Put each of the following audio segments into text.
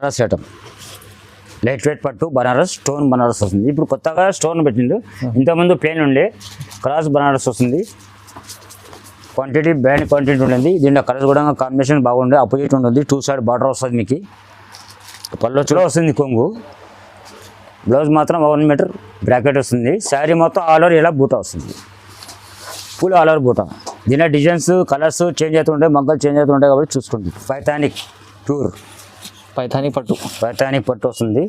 Banaras item light weight పట్టు Banaras stone Banaras వస్తుంది. ఇప్పుడు కొత్తగా స్టోన్ పెట్టిండు, ఇంతకుముందు ప్లేన్ ఉండే క్రాస్ బనారస్ వస్తుంది. క్వాంటిటీ బ్రాండ్ క్వాంటిటీ ఉంటుంది. దీంట్లో కలర్స్ కూడా కాంబినేషన్ బాగుండే, అపోజిట్ ఉంటుంది. 2 సైడ్ బార్డర్ వస్తుంది. మీకు పళ్ళొచ్చులో వస్తుంది కొంగు. బ్లౌజ్ మాత్రం 1 మీటర్ బ్రాకెట్ వస్తుంది. శారీ మొత్తం ఆల్ ఓవర్ ఇలా బూటా వస్తుంది, ఫుల్ ఆల్ ఓవర్ బూటా. దీని డిజైన్స్ కలర్స్ చేంజ్ అవుతుంటాయి, మగ్గలు చేంజ్ అవుతుంటాయి కాబట్టి చూసుకోండి. పైథానిక్ ప్యూర్ పైథానిక్ పట్టు వస్తుంది.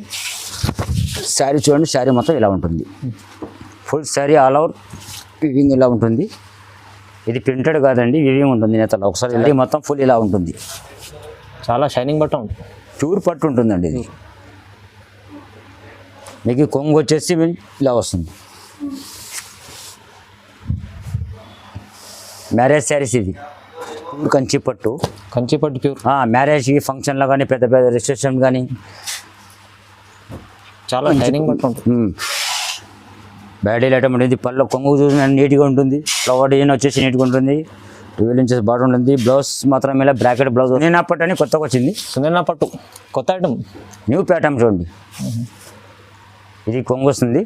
శారీ చూడండి, శారీ మొత్తం ఇలా ఉంటుంది. Full sari all over weaving ఇలా ఉంటుంది. ఇది ప్రింటెడ్ కాదండి, వివింగ్ ఉంటుంది. నేతలో ఒకసారి శారీ మొత్తం ఫుల్ ఇలా ఉంటుంది. చాలా షైనింగ్ బట్ట ఉంటుంది, ప్యూర్ పట్టు ఉంటుందండి. ఇది మీకు కొంగు వచ్చేసి ఇలా వస్తుంది. మ్యారేజ్ శారీస్ ఇది కంచి పట్టు ప్యూర్. మ్యారేజ్కి ఫంక్షన్లో కానీ పెద్ద పెద్ద రిసెప్షన్ కానీ చాలా షైనింగ్ బట్ట ఉంటుంది. బ్యాడీలు ఐటమ్ ఉంటుంది. పళ్ళు కొంగు చూసిన నీట్గా ఉంటుంది. ఫ్లవర్ డిజైన్ వచ్చేసి నీట్గా ఉంటుంది. 12 ఇంచెస్ బార్డర్ ఉంటుంది. బ్లౌజ్ మాత్రం ఇలా బ్రాకెట్ బ్లౌజ్. సునేనా పట్టు అని కొత్తగా వచ్చింది. సునేనా పట్టు కొత్త ఐటమ్, న్యూ ప్యాటర్న్ చూడండి. ఇది కొంగు వస్తుంది.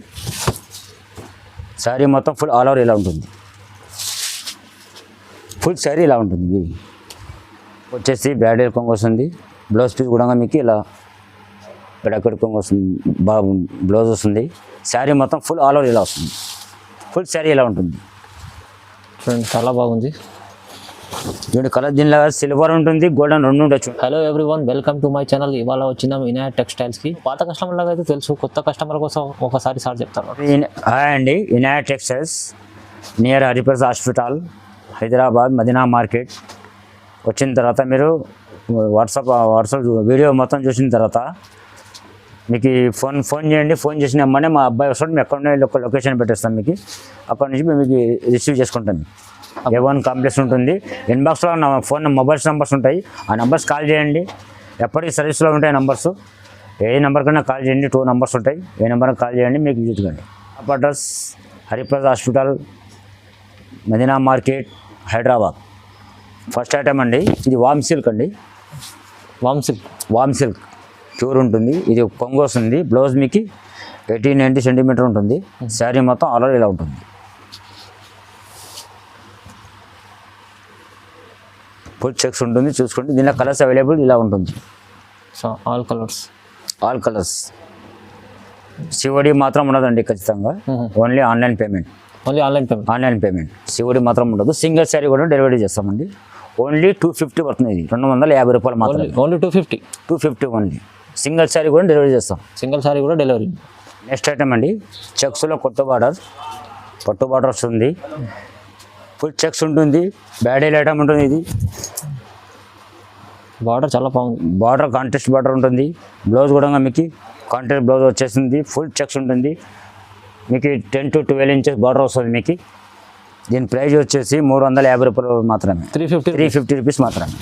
శారీ మొత్తం ఫుల్ ఆల్ ఓవర్ ఇలా ఉంటుంది. ఫుల్ శారీ ఇలా ఉంటుంది. ఇది వచ్చేసి బ్రాడెడ్ కొంగు వస్తుంది. బ్లౌజ్ పీస్ కూడా మీకు ఇలా బ్రాకెట్ కొంగు వస్తుంది. బ్లౌజ్ వస్తుంది. శారీ మొత్తం ఫుల్ ఆల్ ఓవర్ ఇలా వస్తుంది. ఫుల్ శారీ ఇలా ఉంటుంది. చాలా బాగుంది. దీని కలర్ దీనిలో సిల్వర్ ఉంటుంది, గోల్డెన్ రెండు ఉండొచ్చు. Hello everyone, welcome to my channel. ఇవాళ వచ్చినాం వినాయక్ టెక్స్టైల్స్కి. పాత కస్టమర్లకు అయితే తెలుసు, కొత్త కస్టమర్ కోసం ఒకసారి సార్ చెప్తారు. హాయ్ అండి, Vinayak textiles near Hariprasad hospital, Hyderabad Madina market. వచ్చిన తర్వాత మీరు వాట్సాప్ వీడియో మొత్తం చూసిన తర్వాత మీకు ఫోన్ చేయండి. ఫోన్ చేసిన అమ్మనే మా అబ్బాయి వస్తాడు, మేము ఎక్కడ లొకేషన్ పెట్టేస్తాం. మీకు అక్కడ నుంచి మేము మీకు రిసీవ్ చేసుకుంటాం. A1 కాంప్లెక్స్ ఉంటుంది. ఇన్బాక్స్లో నా ఫోన్ మొబైల్స్ నెంబర్స్ ఉంటాయి, ఆ నెంబర్స్ కాల్ చేయండి. ఎప్పటికీ సర్వీస్లో ఉంటాయి నెంబర్స్. ఏ నెంబర్కైనా కాల్ చేయండి. 2 నెంబర్స్ ఉంటాయి, ఏ నెంబర్కి కాల్ చేయండి, మీకు విజిట్ కండి. Address Hariprasad hospital, Madina market, Hyderabad. First item అండి, ఇది వామ్ సిల్క్ అండి. వామ్ సిల్క్ ప్యూర్ ఉంటుంది. ఇది కొంగు వస్తుంది. బ్లౌజ్ మీకు 80-90 సెంటీమీటర్ ఉంటుంది. శారీ మొత్తం ఆల్ ఓవర్ ఇలా ఉంటుంది. ఫుల్ చెక్స్ ఉంటుంది, చూసుకోండి. దీనిలో కలర్స్ అవైలబుల్ ఇలా ఉంటుంది. All colours. సిఓడి మాత్రం ఉండదండి ఖచ్చితంగా, ఓన్లీ ఆన్లైన్ పేమెంట్. సిఓడి మాత్రం ఉండదు. సింగిల్ శారీ కూడా డెలివరీ చేస్తామండి. ఓన్లీ 250 పడుతుంది. ఇది 250 రూపాయలు మాత్రం. Only 250 only. సింగిల్ శారీ కూడా డెలివరీ చేస్తాం. నెక్స్ట్ ఐటమ్ అండి, చెక్స్లో పట్టు బార్డర్ వస్తుంది. ఫుల్ చెక్స్ ఉంటుంది. బ్యాడీల్ ఐటమ్ ఉంటుంది. ఇది బార్డర్ చాలా బాగుంది. బార్డర్ కాంట్రాస్ట్ బార్డర్ ఉంటుంది. బ్లౌజ్ కూడా మీకు కాంట్రాస్ట్ బ్లౌజ్ వచ్చేసింది. ఫుల్ చెక్స్ ఉంటుంది. మీకు 10 to 12 ఇంచెస్ బార్డర్ వస్తుంది. మీకు దీని ప్రైస్ వచ్చేసి 350 రూపాయలు మాత్రమే. 350 రూపీస్ మాత్రమే.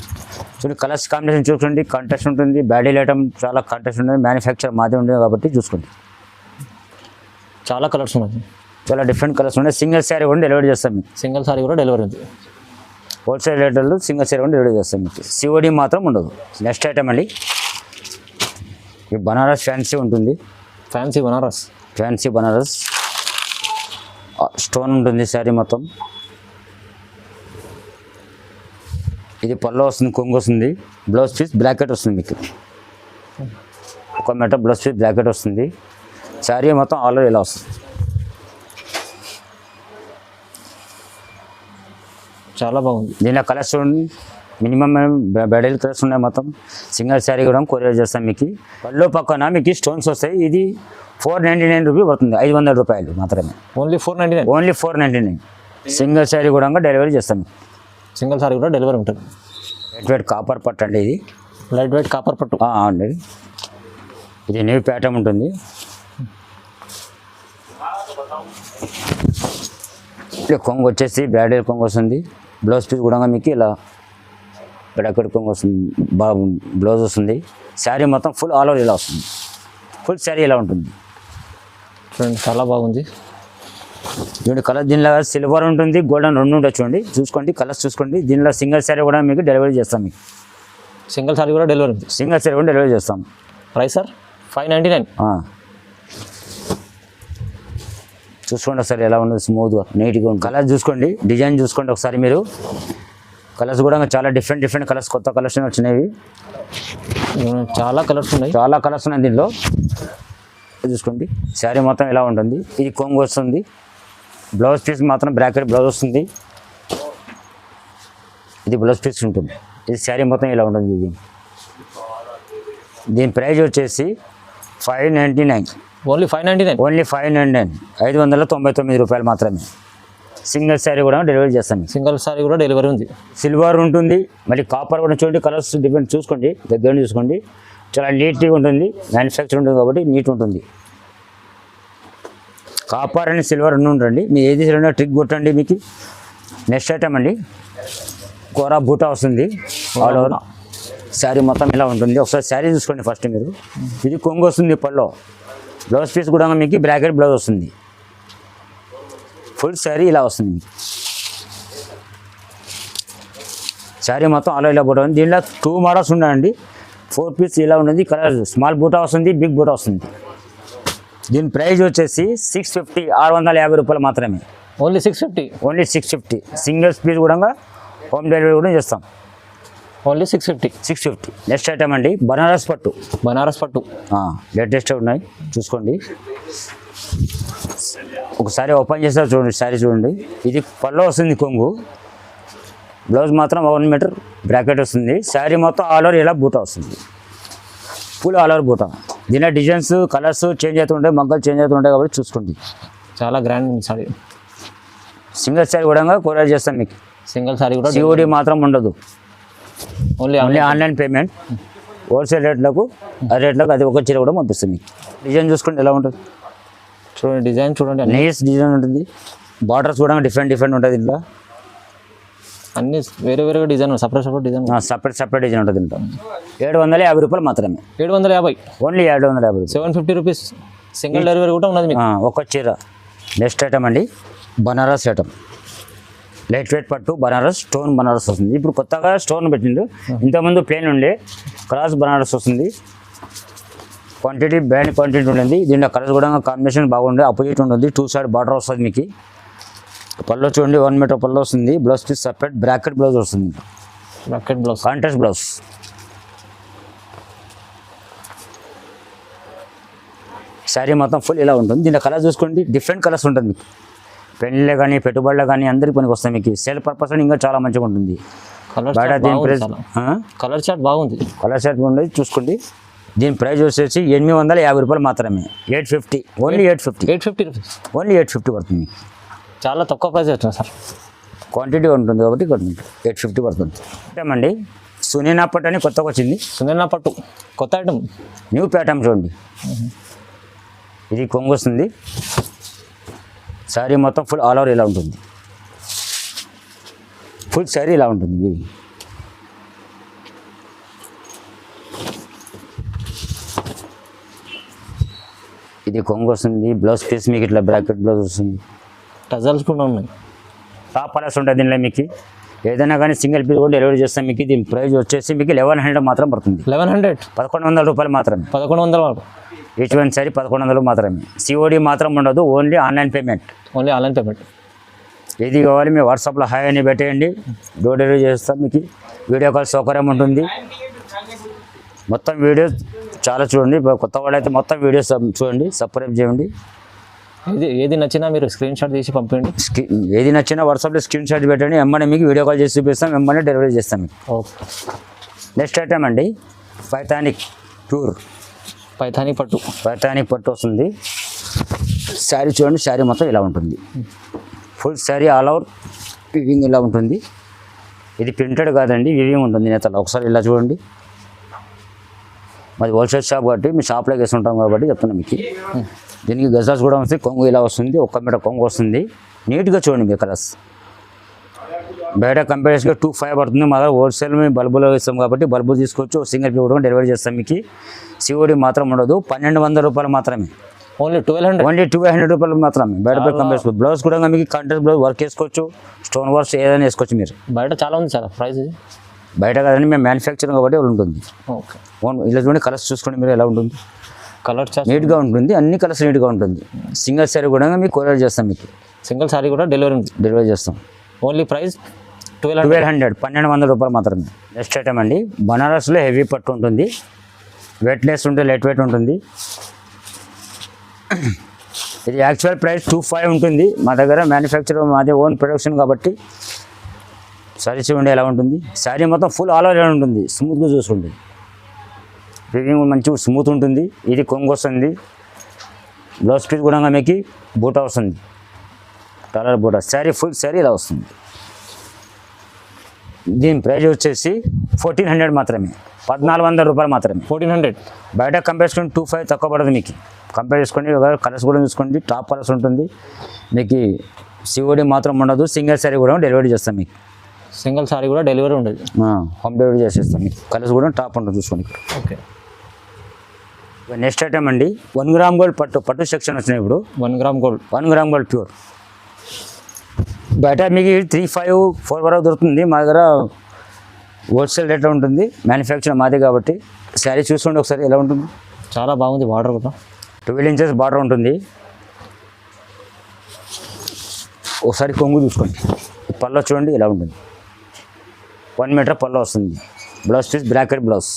చూడండి, కలర్స్ కాంబినేషన్ చూసుకోండి. కాంట్రాస్ట్ ఉంటుంది. బ్యాడీల్ ఐటమ్ చాలా కాంట్రాస్ట్ ఉంటుంది. మ్యానుఫ్యాక్చర్ మాది ఉంటుంది కాబట్టి చూసుకోండి. చాలా కలర్స్ ఉన్నాయి, చాలా డిఫరెంట్ కలర్స్ ఉన్నాయి. సింగిల్ శారీ కూడా డెలివరీ చేస్తాం. ఉంది. హోల్సేల్ రేటర్లు సింగిల్ శారీ కూడా డెలివరీ చేస్తాం. మీకు సిఓడి మాత్రం ఉండదు. నెక్స్ట్ ఐటమ్ అండి, ఈ బనారస్ ఫ్యాన్సీ ఉంటుంది. ఫ్యాన్సీ బనారస్ స్టోన్ ఉంటుంది. శారీ మొత్తం ఇది పళ్ళు వస్తుంది, కొంగు వస్తుంది. బ్లౌజ్ పీస్ బ్రాకెట్ వస్తుంది. మీకు 1 మీటర్ బ్లౌజ్ పీస్ బ్రాకెట్ వస్తుంది. శారీ మొత్తం ఆల్ ఓవర్ ఇలా వస్తుంది. చాలా బాగుంది. దీనిలో కలర్స్ చూడండి, మినిమం బ్రైడల్ కలర్స్ ఉన్నాయి. మొత్తం సింగిల్ శారీ కూడా కొరియర్ చేస్తాం. మీకు పళ్ళు పక్కన మీకు స్టోన్స్ వస్తాయి. ఇది 499 రూపీస్ పడుతుంది. 500 రూపాయలు మాత్రమే. ఓన్లీ 499. సింగిల్ శారీ కూడా డెలివరీ చేస్తాం. ఉంటుంది. లైట్ వెయిట్ కాపర్ పట్టు అండి. ఇది అండి. ఇది న్యూ ప్యాటర్న్ ఉంటుంది. కొంగు వచ్చేసి బ్రాడెడ్ కొంగు వస్తుంది. బ్లౌజ్ పీస్ కూడా మీకు ఇలా బ్రాకెట్ కొంగు వస్తుంది. బ్లౌజ్ వస్తుంది. శారీ మొత్తం ఫుల్ ఆల్ ఓవర్ ఇలా వస్తుంది. ఫుల్ శారీ ఇలా ఉంటుంది. చాలా బాగుంది. చూడండి, కలర్ దీనిలో సిల్వర్ ఉంటుంది, గోల్డెన్ రెండు ఉండొచ్చు. చూడండి, చూసుకోండి, కలర్స్ చూసుకోండి. దీనిలో సింగిల్ శారీ కూడా మీకు డెలివరీ చేస్తాం. మీకు సింగిల్ శారీ కూడా డెలివరీ చేస్తాం. Price sir 599. చూసుకోండి ఒకసారి ఎలా ఉండదు, స్మూత్గా నీట్గా ఉంది. కలర్ చూసుకోండి, డిజైన్ చూసుకోండి ఒకసారి మీరు. కలర్స్ కూడా చాలా డిఫరెంట్ కలర్స్, కొత్త కలర్స్ వచ్చినాయి. చాలా కలర్స్ ఉన్నాయి. చాలా కలర్స్ ఉన్నాయి దీనిలో. చూసుకోండి శారీ మొత్తం ఎలా ఉంటుంది. ఇది కొంగు వస్తుంది. బ్లౌజ్ పీస్ మాత్రం బ్రాకెట్ బ్లౌజ్ వస్తుంది. ఇది బ్లౌజ్ పీస్ ఉంటుంది. ఇది శారీ మొత్తం ఇలా ఉంటుంది. ఇది దీని ప్రైస్ వచ్చేసి 599. ఓన్లీ 599. ఓన్లీ 599, 599 రూపాయలు మాత్రమే. సింగిల్ శారీ కూడా డెలివరీ చేస్తాను. సింగిల్ సారీ కూడా డెలివరీ ఉంది. సిల్వర్ ఉంటుంది, మళ్ళీ కాపర్ కూడా చూడండి. కలర్స్ డిఫరెంట్ చూసుకోండి, దగ్గర చూసుకోండి. చాలా నీట్గా ఉంటుంది. మ్యానుఫ్యాక్చర్ ఉంటుంది కాబట్టి నీట్ ఉంటుంది. కాపర్ అండ్ సిల్వర్ రెండు ఉంటుంది. మీరు ఏది రెండు ట్రిక్ కొట్టండి. మీకు నెక్స్ట్ ఐటమ్ అండి, కోరా బూటా వస్తుంది. ఆల్ ఓవర్ శారీ మొత్తం ఇలా ఉంటుంది. ఒకసారి శారీ చూసుకోండి ఫస్ట్ మీరు. ఇది కొంగు వస్తుంది పల్లో. బ్లౌజ్ పీస్ కూడా మీకు బ్రాకెట్ బ్లౌజ్ వస్తుంది. ఫుల్ శారీ ఇలా వస్తుంది మీకు. శారీ మొత్తం అలా ఇలా బూటా ఉంది. దీంట్లో 2 మోడల్స్ ఉన్నాయండి. 4 పీస్ ఇలా ఉన్నది. కలర్ స్మాల్ బూటా వస్తుంది, బిగ్ బూటా వస్తుంది. దీని ప్రైస్ వచ్చేసి 650, 650 రూపాయలు మాత్రమే. ఓన్లీ 650. ఓన్లీ 650. సింగిల్స్ పీస్ కూడా హోమ్ డెలివరీ కూడా చేస్తాం. ఓన్లీ 650. 650. నెక్స్ట్ ఐటమ్ అండి, బనారస్ పట్టు. బనారస్ పట్టు లేటెస్ట్ ఉన్నాయి, చూసుకోండి. ఒకసారి ఓపెన్ చేస్తారు చూడండి. శారీ చూడండి. ఇది పల్లో వస్తుంది కొంగు. బ్లౌజ్ మాత్రం 1 మీటర్ బ్రాకెట్ వస్తుంది. శారీ మొత్తం ఆల్ ఓవర్ ఇలా బూటా వస్తుంది. ఫుల్ ఆల్ ఓవర్ బూటా. దీని డిజైన్స్ కలర్స్ చేంజ్ అవుతుంటాయి, మగ్గలు చేంజ్ అవుతుంటాయి కాబట్టి చూసుకోండి. చాలా గ్రాండ్ ఉంది సారీ. సింగిల్ శారీ కూడా కొరియర్ చేస్తాం మీకు. సింగిల్ సారీ కూడా సిఓడి మాత్రం ఉండదు. Only online payment. హోల్సేల్ రేట్లకు ఆ రేట్లకు అది ఒక చీర కూడా పంపిస్తుంది మీకు. డిజైన్ చూసుకోండి ఎలా ఉంటుంది. చూడండి డిజైన్ చూడండి. నైస్ డిజైన్ ఉంటుంది. బార్డర్స్ కూడా డిఫరెంట్ ఉంటుంది ఇంట్లో. అన్ని వేరే design, separate design, separate design ఉంటుంది ఇంట్లో. 750 రూపాయలు మాత్రమే. 750. ఓన్లీ 750 రూపాయలు. 750 రూపీస్. సింగిల్ డెలివరీ కూడా ఉన్నది మీకు. ఒక చీర. నెక్స్ట్ ఐటమ్ అండి, బనారస్ ఐటమ్. లైట్ వెయిట్ పట్టు బనారస్, స్టోన్ బనారస్ వస్తుంది. ఇప్పుడు కొత్తగా స్టోన్ పెట్టిండు. ఇంతకుముందు ప్లేన్ ఉండే, క్రాస్ బనారస్ వస్తుంది. క్వాంటిటీ బ్రాండ్ క్వాంటిటీ ఉంటుంది. దీంట్లో కలర్స్ కూడా కాంబినేషన్ బాగుండే. అపోజిట్ ఉంటుంది. 2 సైడ్ బార్డర్ వస్తుంది మీకు. పళ్ళు చూడండి, 1 మీటర్ పళ్ళు వస్తుంది. Blouse piece separate bracket blouse వస్తుంది. Bracket blouse, contrast blouse. Sari మొత్తం ఫుల్ ఇలా ఉంటుంది. దీంట్లో కలర్ చూసుకోండి, డిఫరెంట్ కలర్స్ ఉంటుంది మీకు. పెళ్ళిలో కానీ పెట్టుబడులు కానీ అందరికీ పనికి వస్తాయి మీకు. సేల్ పర్పస్ ఇంకా చాలా మంచిగా ఉంటుంది. కలర్ చార్ట్ బాగుంది. కలర్ చార్ట్ ఉండేది చూసుకోండి. దీని ప్రైస్ వచ్చేసి 850 రూపాయలు మాత్రమే. 850. ఓన్లీ 850. 850 రూపీస్. ఓన్లీ 850 పడుతుంది. చాలా తక్కువ ప్రైస్ అవుతుంది సార్. క్వాంటిటీ ఉంటుంది కాబట్టి 850 పడుతుంది. అండి, సునీనా పట్టు అని కొత్తగా వచ్చింది. సునీనా పట్టు కొత్త ఐటమ్, న్యూ ప్యాటర్న్ చూడండి. ఇది కొంగు వస్తుంది. శారీ మొత్తం ఫుల్ ఆల్ ఓవర్ ఇలా ఉంటుంది. ఫుల్ శారీ ఇలా ఉంటుంది. ఇది కొంగు వస్తుంది. బ్లౌజ్ పీస్ మీకు ఇట్లా బ్రాకెట్ బ్లౌజ్ వస్తుంది. టజల్స్ కూడా ఉన్నాయి. టాప్ కలర్స్ ఉంటుంది దీనిలో మీకు. ఏదైనా కానీ సింగిల్ పీస్ కూడా డెలివరీ చేస్తాం మీకు. దీని ప్రైస్ వచ్చేసి మీకు 1100 మాత్రం పడుతుంది. 1100. 1100 రూపాయలు మాత్రమే. 1100. ఈచ్ వన్ సారీ 1100 మాత్రమే. సిఓడి మాత్రం ఉండదు. Only online payment. Only online payment. ఏది కావాలి మీ వాట్సాప్లో హాయ్ అని పెట్టేయండి, డోర్ డెలివరీ చేస్తాం మీకు. వీడియో కాల్ సౌకర్యం ఉంటుంది. మొత్తం వీడియోస్ చాలా చూడండి. కొత్త వాళ్ళు అయితే మొత్తం వీడియోస్ చూడండి, సబ్స్క్రైబ్ చేయండి. ఏది నచ్చినా మీరు స్క్రీన్ షాట్ తీసి పంపించండి. ఏది నచ్చినా వాట్సాప్లో స్క్రీన్ షాట్ పెట్టండి. వెంబడే మీకు వీడియో కాల్ చేసి చూపిస్తాం, వెంబడే డెలివరీ చేస్తాం మీకు. ఓకే. నెక్స్ట్ ఐటమ్ అండి, పైథానిక్ టూర్. పైథానిక్ పట్టు. పైథానిక్ పట్టు వస్తుంది. శారీ చూడండి, శారీ మొత్తం ఇలా ఉంటుంది. Full sari all over weaving ఇలా ఉంటుంది. ఇది ప్రింటెడ్ కాదండి, వివింగ్ ఉంటుంది నేతలో. ఒకసారి ఇలా చూడండి. మాది హోల్సేల్ షాప్ కాబట్టి మీ షాప్లోకి వేస్తుంటాం కాబట్టి చెప్తున్నాం మీకు. దీనికి గజాస్ కూడా వస్తుంది. కొంగు ఇలా వస్తుంది. 1 మీటర్ కొంగు వస్తుంది. నీట్గా చూడండి మీ కలర్స్. బయట కంపెనీస్గా 25 పడుతుంది. మా దగ్గర హోల్సేల్ మేము బల్బులో ఇస్తాం కాబట్టి బల్బు తీసుకోవచ్చు. సింగిల్ పీ కూడా డెలివరీ చేస్తాం మీకు. సిఓడి మాత్రం ఉండదు. 1200 రూపాయలు మాత్రమే. ఓన్లీ 1200. ఓన్లీ 1200 రూపాయలు మాత్రమే. బయట కంపెనీస్ బ్లౌజ్ కూడా మీకు కాంట్రాస్ట్ బ్లౌజ్ వర్క్ వేసుకోవచ్చు. స్టోన్ వర్క్స్ ఏదైనా వేసుకోవచ్చు మీరు. బయట చాలా ఉంది సార్ ప్రైస్. బయట కదండి మేము మ్యానుఫ్యాక్చరింగ్ కాబట్టి వాళ్ళు ఉంటుంది. ఓకే. ఇలా చూడండి కలర్స్ చూసుకోండి మీరు ఎలా ఉంటుంది, కలర్ చార్జ్ నీట్గా ఉంటుంది, అన్ని కలర్స్ నీట్గా ఉంటుంది. సింగిల్ సారీ కూడా మీకు కొరియర్ చేస్తాం, మీకు సింగిల్ సారీ కూడా డెలివరీ చేస్తాం. ఓన్లీ ప్రైస్ 1200 రూపాయలు మాత్రమే. నెక్స్ట్ ఐటమ్ అండి, బనారస్లో హెవీ పట్టు ఉంటుంది, వెయిట్లెస్ ఉంటుంది, లైట్ వెయిట్ ఉంటుంది. ఇది యాక్చువల్ ప్రైస్ 25 ఉంటుంది. మా దగ్గర మ్యానుఫ్యాక్చర్ మాది ఓన్ ప్రొడక్షన్ కాబట్టి సారీ చూడండి ఎలా ఉంటుంది. శారీ మొత్తం ఫుల్ ఆల్ ఓవర్ ఉంటుంది, స్మూత్గా చూసుకుంటుంది, ఫిట్టింగ్ మంచిగా స్మూత్ ఉంటుంది. ఇది కొంగు వస్తుంది, బ్లౌజ్ పీస్ కూడా మీకు బూటా వస్తుంది, కలర్ బూటా. శారీ ఫుల్ శారీ ఇలా వస్తుంది. దీని ప్రైస్ వచ్చేసి 1400 మాత్రమే, 1400 రూపాయలు మాత్రమే. 1400 బయట కంపేర్ చేసుకుని 25 తక్కువ పడదు మీకు. కంపేర్ చేసుకోండి, కలర్స్ కూడా చూసుకోండి, టాప్ కలర్స్ ఉంటుంది మీకు. సిఓడి మాత్రం ఉండదు, సింగిల్ శారీ కూడా డెలివరీ చేస్తాం మీకు. సింగిల్ సారీ కూడా డెలివరీ ఉండదు, హోమ్ డెలివరీ చేసేస్తాం మీకు. కలర్స్ కూడా టాప్ ఉంటుంది చూసుకోండి. ఓకే. నెక్స్ట్ ఐటమ్ అండి, 1 గ్రామ్ గోల్డ్ పట్టు సెక్షన్ వచ్చినాయి ఇప్పుడు. 1 gram gold, 1 gram gold pure. బయట మీకు 3-5-4 వరకు దొరుకుతుంది, మా దగ్గర హోల్సేల్ రేట్లో ఉంటుంది, మ్యానుఫ్యాక్చర్ మాదే కాబట్టి. శారీ చూసుకోండి ఒకసారి ఎలా ఉంటుంది, చాలా బాగుంది. బార్డర్ కూడా 12 ఇంచెస్ బార్డర్ ఉంటుంది. ఒకసారి కొంగు చూసుకోండి, పళ్ళు చూడండి ఎలా ఉంటుంది, 1 మీటర్ పళ్ళు వస్తుంది. Blouse piece bracket blouse.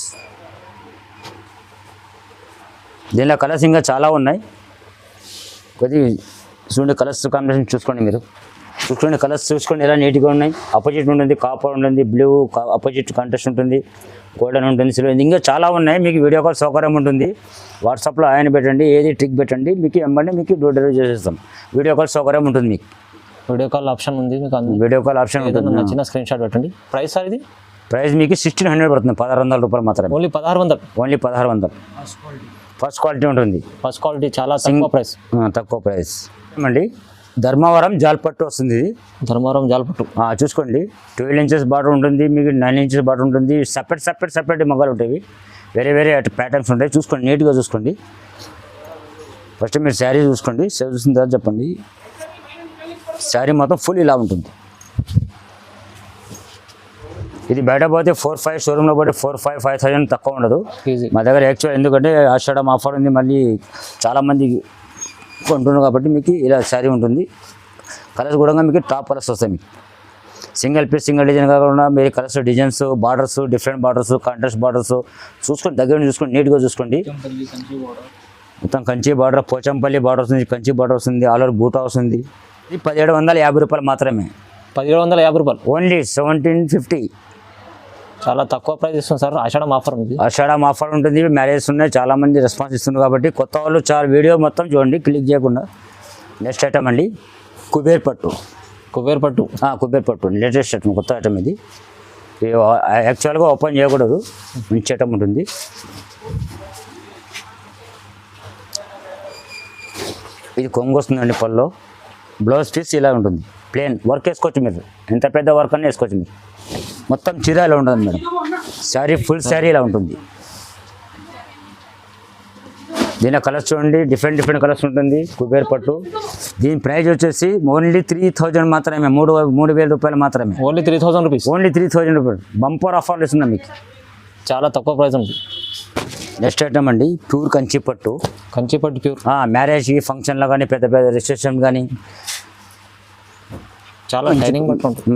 దీనిలో కలర్స్ ఇంకా చాలా ఉన్నాయి, కొద్ది చూడండి కలర్స్ కాంబినేషన్ చూసుకోండి మీరు. చూసుకోండి కలర్స్ చూసుకోండి ఎలా నీట్గా ఉన్నాయి. అపోజిట్ ఉంటుంది, కాపర్ ఉంటుంది, బ్లూ అపోజిట్ కాంట్రాస్ట్ ఉంటుంది, గోల్డెన్ ఉంటుంది, సిల్వర్, ఇంకా చాలా ఉన్నాయి. మీకు వీడియో కాల్ సౌకర్యం ఉంటుంది. వాట్సాప్లో ఆయన పెట్టండి, ఏది ట్రిక్ పెట్టండి, మీకు వెంబడి మీకు డోర్ డెలివరీ చేసేస్తాం. వీడియో కాల్ సౌకర్యం ఉంటుంది మీకు. వీడియో కాల్ ఆప్షన్ ఉంది మీకు. వీడియో కాల్ ఆప్షన్ ఉంటుంది. నచ్చిన స్క్రీన్ షాట్ పెట్టండి. ప్రైస్ సార్ ఇది ప్రైస్ మీకు 1600 పడుతుంది, 1600 రూపాయలు మాత్రమే. ఓన్లీ 1600. ఓన్లీ 1600. ఫస్ట్ క్వాలిటీ ఉంటుంది. ఫస్ట్ క్వాలిటీ చాలా తక్కువ ప్రైస్. తక్కువ ప్రైస్ అండి. ధర్మవరం జాల్పట్టు వస్తుంది ఇది. ధర్మవరం జాల్పట్టు చూసుకోండి, 12 ఇంచెస్ బార్డర్ ఉంటుంది, మీకు 9 ఇంచెస్ బార్డర్ ఉంటుంది. సపరేట్ మొగ్గలు ఉంటాయి, వేరే వేరే ప్యాటర్న్స్ ఉంటాయి. చూసుకోండి నీట్గా చూసుకోండి. ఫస్ట్ మీరు శారీ చూసుకోండి, శారీ చూసిన తర్వాత చెప్పండి. శారీ మొత్తం ఫుల్ ఇలా ఉంటుంది. ఇది బయట పోతే 4-5, షోరూంలో పోతే 4,000-5,000 తక్కువ ఉండదు మా దగ్గర యాక్చువల్. ఎందుకంటే ఆషాఢం ఆఫర్ ఉంది, మళ్ళీ చాలామంది కొంటున్నారు కాబట్టి మీకు ఇలా శారీ ఉంటుంది. కలర్స్ కూడా మీకు టాప్ కలర్స్ వస్తాయి మీకు. సింగిల్ పీస్ సింగిల్ డిజైన్ కాకుండా మీరు colours designs borders different borders contrast borders చూసుకొని దగ్గర చూసుకోండి, నీట్గా చూసుకోండి. మొత్తం కంచి బార్డర్, పోచంపల్లి బార్డర్ వస్తుంది, కంచి బార్డర్ వస్తుంది, ఆల్ ఓవర్ బూటా వస్తుంది. ఇది 1750 రూపాయలు మాత్రమే. 1750 రూపాయలు. ఓన్లీ 1750. చాలా తక్కువ ప్రైస్ ఇస్తుంది సార్. ఆషాఢం ఆఫర్ ఉంది. ఆషాఢం ఆఫర్ ఉంటుంది, మ్యారేజెస్ ఉన్నాయి, చాలామంది రెస్పాన్స్ ఇస్తున్నారు కాబట్టి కొత్త వాళ్ళు చాలా వీడియో మొత్తం చూడండి క్లిక్ చేయకుండా. నెక్స్ట్ ఐటమ్ అండి, కుబేర్ పట్టు. కుబేర్ పట్టు లేటెస్ట్ ఐటమ్, కొత్త ఐటమ్ ఇది. యాక్చువల్గా ఓపెన్ చేయకూడదు, మంచి ఐటమ్ ఉంటుంది. ఇది కొంగు వస్తుందండి పళ్ళు. బ్లౌజ్ పీస్ ఇలా ఉంటుంది, ప్లేన్ వర్క్ వేసుకోవచ్చు మీరు, ఎంత పెద్ద వర్క్ అన్నీ వేసుకోవచ్చు మీరు. మొత్తం చీర ఇలా ఉంటుంది మేడం. శారీ ఫుల్ శారీ ఇలా ఉంటుంది. దీని కలర్స్ చూడండి, డిఫరెంట్ కలర్స్ ఉంటుంది. కుబేర్ పట్టు. దీని ప్రైస్ వచ్చేసి ఓన్లీ 3000 మాత్రమే, 3000 రూపాయలు మాత్రమే. Only 3000 rupees. ఓన్లీ 3000 రూపాయలు. బంపర్ ఆఫర్లు ఇస్తున్నాం మీకు, చాలా తక్కువ ప్రైస్ ఉంది. నెక్స్ట్ ఐటమ్ అండి, ప్యూర్ కంచి పట్టు ప్యూర్. మ్యారేజ్కి ఫంక్షన్లో కానీ పెద్ద రిసెప్షన్ కానీ చాలా షైనింగ్ పట్టు ఉంటుంది.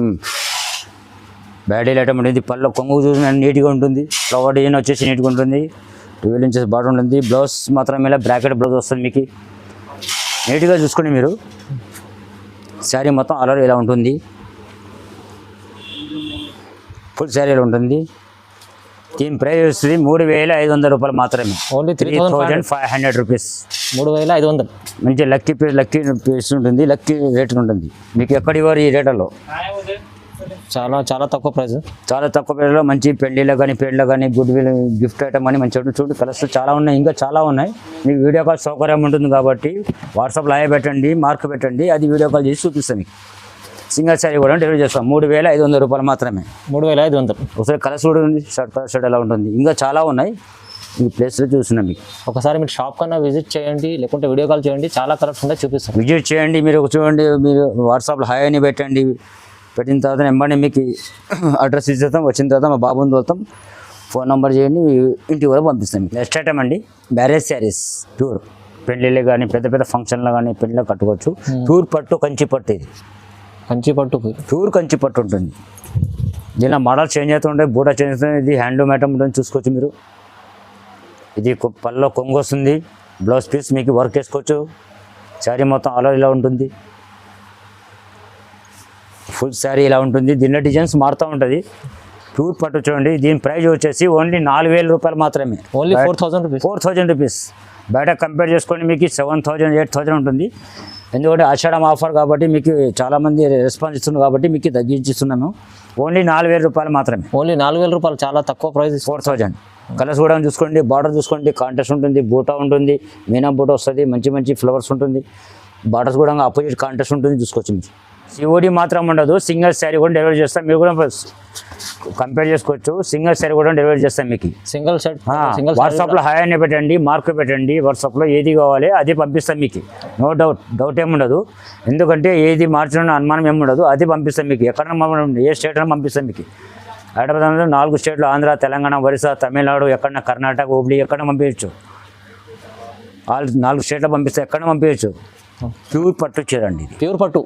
బ్యాడీల్ ఐటమ్ ఉంటుంది. పళ్ళు కొంగు చూసిన నీట్గా ఉంటుంది. ఫ్లవర్ డిజైన్ వచ్చేసి నీట్గా ఉంటుంది. 12 ఇంచెస్ బార్డర్ ఉంటుంది. బ్లౌజ్ మాత్రం ఇలా బ్రాకెట్ బ్లౌజ్ వస్తుంది మీకు. నీట్గా చూసుకోండి మీరు. శారీ మొత్తం అలర్ ఇలా ఉంటుంది, ఫుల్ శారీ ఇలా ఉంటుంది. దీని ప్రైస్ వస్తుంది 3500 రూపాయలు మాత్రమే. Only 3500 rupees. 3500. మంచి లక్కీ పీస్ ఉంటుంది, లక్కీ రేట్ ఉంటుంది మీకు. ఎక్కడ ఇవ్వరు ఈ రేట్లలో. చాలా తక్కువ ప్రైస్. చాలా తక్కువ ప్రైస్లో మంచి పెళ్ళిలో కానీ పేర్లో కానీ గుడ్ గిఫ్ట్ ఐటమ్ అని మంచి చూడండి. కలర్స్ చాలా ఉన్నాయి, ఇంకా చాలా ఉన్నాయి. మీకు వీడియో కాల్ సౌకర్యం ఉంటుంది కాబట్టి వాట్సాప్లో పెట్టండి, మార్క్ పెట్టండి, అది వీడియో కాల్ చేసి చూపిస్తాం మీకు. సింగిల్ శారీ కూడా డెలివరీ చేస్తాం. 3500 రూపాయలు మాత్రమే. 3500. ఒకసారి కలర్స్ కూడా ఉంది, షర్ట్ ఎలా ఉంటుంది, ఇంకా చాలా ఉన్నాయి. ఈ ప్లేస్లో చూస్తున్నాం మీకు. ఒకసారి మీరు షాప్ కన్నా విజిట్ చేయండి, లేకుంటే వీడియో కాల్ చేయండి, చాలా కలర్స్ ఉంటాయి చూపిస్తాం. విజిట్ చేయండి, మీరు చూడండి, మీరు వాట్సాప్లో హాయ్ అని పెట్టండి, పెట్టిన తర్వాత వెంబడి మీకు అడ్రస్ ఇచ్చేస్తాం. వచ్చిన తర్వాత మా బాబుని తోలుతాం, ఫోన్ నెంబర్ చేయండి, ఇంటికి కూడా పంపిస్తాం. నెక్స్ట్ ఐటమ్ అండి మ్యారేజ్ శారీస్ ప్యూర్. పెళ్ళిళ్ళు కానీ పెద్ద పెద్ద ఫంక్షన్లు కానీ పెళ్ళిలో కట్టుకోవచ్చు. ప్యూర్ పట్టు కంచి పట్టు, ఇది కంచి పట్టు ప్యూర్ కంచి పట్టు ఉంటుంది. దీనిలో మోడల్ చేంజ్ అవుతుంటాయి, బూట చేంజ్ అవుతుంది. ఇది హ్యాండ్లూమ్ ఐటమ్ ఉంటుంది, చూసుకోవచ్చు మీరు. ఇది పళ్ళలో కొంగు వస్తుంది, బ్లౌజ్ పీస్ మీకు వర్క్ వేసుకోవచ్చు. శారీ మొత్తం ఆల్ ఓవర్ ఇలా ఉంటుంది, ఫుల్ శారీ ఇలా ఉంటుంది. దీనిలో డిజైన్స్ మారుతూ ఉంటుంది. ప్యూర్ పట్టు చూడండి. దీని ప్రైస్ వచ్చేసి ఓన్లీ 4,000 రూపాయలు మాత్రమే. Only 4,000 rupees. 4,000 రూపీస్. బయట కంపేర్ చేసుకోండి మీకు 7,000 8,000 ఉంటుంది. ఎందుకంటే ఆషాఢం ఆఫర్ కాబట్టి మీకు చాలామంది రెస్పాన్స్ ఇస్తున్నారు కాబట్టి మీకు తగ్గించిస్తున్నాము. ఓన్లీ 4,000 రూపాయలు మాత్రమే. ఓన్లీ 4,000 రూపాయలు, చాలా తక్కువ ప్రైస్. 4,000. కలర్స్ కూడా చూసుకోండి, బార్డర్ చూసుకోండి, కాంట్రాస్ట్ ఉంటుంది, బూటా ఉంటుంది, మీనా బూటా వస్తుంది, మంచి మంచి ఫ్లవర్స్ ఉంటుంది. బార్డర్స్ కూడా ఆపోజిట్ కాంట్రాస్ట్ ఉంటుంది, చూసుకోవచ్చు మీరు. సిఓడి మాత్రం ఉండదు, సింగిల్ శారీ కూడా డెలివరీ చేస్తాం. మీరు కూడా కంపేర్ చేసుకోవచ్చు. సింగిల్ శారీ కూడా డెలివరీ చేస్తాం మీకు. సింగిల్ సెట్, సింగిల్ వాట్సాప్లో హాయ్ అని పెట్టండి, మార్క్ పెట్టండి. వాట్సాప్లో ఏది కావాలి అది పంపిస్తాం మీకు. నో డౌట్ ఏముండదు. ఎందుకంటే ఏది మార్చడం అనుమానం ఏముండదు, అది పంపిస్తాం మీకు. ఎక్కడన్నా ఏ స్టేట్ అయినా పంపిస్తాం మీకు. హైదరాబాద్లో 4 స్టేట్లు, ఆంధ్ర, తెలంగాణ, ఒరిస్సా, తమిళనాడు, ఎక్కడన్నా కర్ణాటక, హుబ్లీ, ఎక్కడన్నా పంపించచ్చు. 4 స్టేట్లో పంపిస్తే ఎక్కడన్నా పంపించచ్చు. ప్యూర్ పట్టు చీరండి ఇది. ప్యూర్ పట్టు.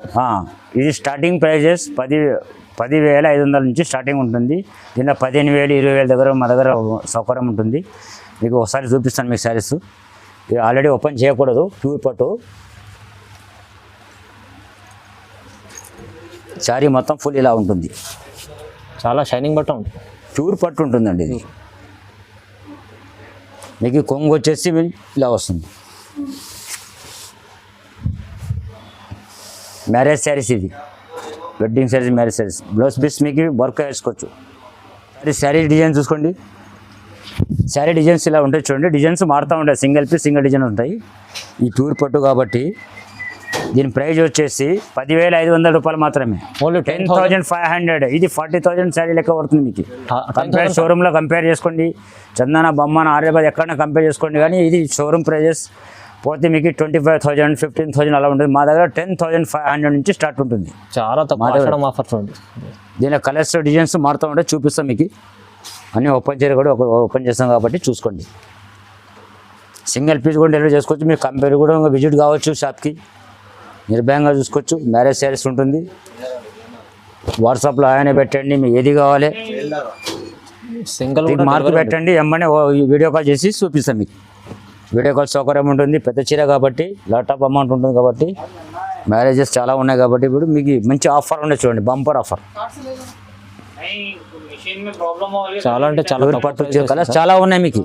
ఇది స్టార్టింగ్ ప్రైజెస్ 10,500 నుంచి స్టార్టింగ్ ఉంటుంది. దీనిలో 15,000 20,000 దగ్గర మా దగ్గర సౌకర్యం ఉంటుంది. మీకు ఒకసారి చూపిస్తాను మీకు శారీస్. ఇది ఆల్రెడీ ఓపెన్ చేయకూడదు. ప్యూర్ పట్టు శారీ మొత్తం ఫుల్ ఇలా ఉంటుంది, చాలా షైనింగ్ బట్ట ఉంది. ప్యూర్ పట్టు ఉంటుందండి ఇది. మీకు కొంగు వచ్చేసి ఇలా వస్తుంది. మ్యారేజ్ శారీస్, ఇది wedding saris, marriage saris. Blouse piece మీకు వర్క్ వేసుకోవచ్చు. అది శారీ డిజైన్ చూసుకోండి. శారీ డిజైన్స్ ఇలా ఉంటాయి చూడండి. డిజైన్స్ మారుతూ ఉంటాయి, సింగిల్ పీస్ సింగిల్ డిజైన్ ఉంటాయి. ఈ ప్యూర్ పట్టు కాబట్టి దీని ప్రైస్ వచ్చేసి 10,500 రూపాయలు మాత్రమే. ఓన్లీ 10,500. ఇది 40,000 శారీ లెక్క పడుతుంది మీకు. కంపేర్ షోరూంలో కంపేర్ చేసుకోండి, చందన, బొమ్మన, ఆర్యాబాద్ ఎక్కడైనా కంపేర్ చేసుకోండి. కానీ ఇది షోరూమ్ ప్రైజెస్ పోతే మీకు 25,000 15,000 అలా ఉంటుంది. మా దగ్గర 10,500 నుంచి స్టార్ట్ ఉంటుంది. చాలా తక్కువ ఆఫర్స్ ఉంది. దీనిలో కలర్స్ డిజైన్స్ మారుతూ ఉంటే చూపిస్తాం మీకు. అన్నీ ఓపెన్ చేయరు కూడా ఓపెన్ చేస్తాం కాబట్టి చూసుకోండి. సింగిల్ పీస్ కూడా డెలివరీ చేసుకోవచ్చు. మీరు కంపేర్ కూడా విజిట్ కావచ్చు షాప్కి, నిర్భయంగా చూసుకోవచ్చు. మ్యారేజ్ శారీస్ ఉంటుంది. వాట్సాప్లో ఆయన పెట్టండి, మీకు ఏది కావాలి సింగిల్ మార్క్ పెట్టండి, ఎమ్మనే వీడియో కాల్ చేసి చూపిస్తాం మీకు. వీడియో కాల్ సౌకర్యం ఉంటుంది. పెద్ద చీర కాబట్టి లాట్ ఆఫ్ అమౌంట్ ఉంటుంది కాబట్టి మ్యారేజెస్ చాలా ఉన్నాయి కాబట్టి ఇప్పుడు మీకు మంచి ఆఫర్ ఉండే చూడండి, బంపర్ ఆఫర్. చాలా అంటే చాలా పట్టు కలర్స్ చాలా ఉన్నాయి మీకు.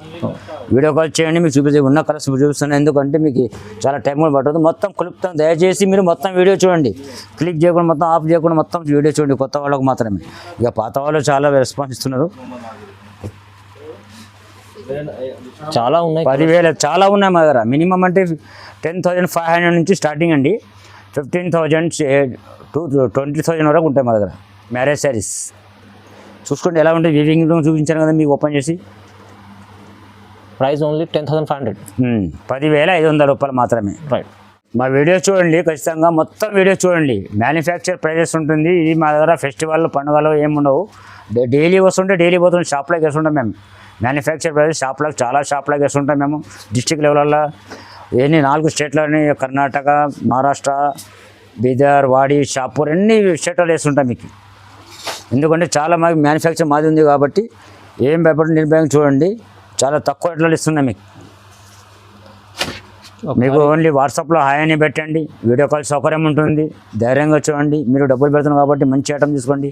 వీడియో కాల్ చేయండి, మీకు చూపిస్తే ఉన్న కలర్స్ చూపిస్తున్నాను. ఎందుకంటే మీకు చాలా టైం కూడా పడుతుంది. మొత్తం క్లుప్తం దయచేసి మీరు మొత్తం వీడియో చూడండి. క్లిక్ చేయకుండా మొత్తం ఆఫ్ చేయకుండా మొత్తం వీడియో చూడండి. కొత్త వాళ్ళకు మాత్రమే. ఇక పాత వాళ్ళు చాలా రెస్పాన్స్ ఇస్తున్నారు. చాలా ఉన్నాయి, 10,000 చాలా ఉన్నాయి మా దగ్గర. మినిమం అంటే 10,500 నుంచి స్టార్టింగ్ అండి. 15,000 to 20,000 వరకు ఉంటాయి మా దగ్గర మ్యారేజ్ శారీస్. చూసుకోండి ఎలా ఉంటుంది. వివింగ్ చూపించాను కదా మీకు ఓపెన్ చేసి. Price only 10,500. 10,500 రూపాయలు మాత్రమే. రైట్. మా వీడియో చూడండి, ఖచ్చితంగా మొత్తం వీడియో చూడండి. మ్యానుఫ్యాక్చర్ ప్రైజెస్ ఉంటుంది. ఇది మా దగ్గర ఫెస్టివల్ పండుగలు ఏముండవు. డైలీ వస్తుంటే డైలీ పోతుంటే షాప్లోకి వేస్తుంటాం మేము. మ్యానుఫ్యాక్చర్ ప్రైజెస్ షాప్లోకి చాలా షాప్లోకి వేస్తుంటాం మేము. డిస్ట్రిక్ట్ లెవెల్లో ఎన్ని 4 స్టేట్లని, కర్ణాటక, మహారాష్ట్ర, బీదర్, వాడి, షాపూర్ అన్ని స్టేట్లో వేస్తుంటాం మీకు. ఎందుకంటే చాలా మాకు మ్యానుఫ్యాక్చర్ మాది ఉంది కాబట్టి ఏం భయపడి నిర్భయం చూడండి. చాలా తక్కువ రేట్లో ఇస్తున్నాం మీకు. మీకు ఓన్లీ వాట్సాప్లో హాయ్ అని పెట్టండి, వీడియో కాల్ సౌకర్యం ఉంటుంది. ధైర్యంగా చూడండి. మీరు డబ్బులు పెడుతున్నారు కాబట్టి మంచి ఐటమ్ తీసుకోండి.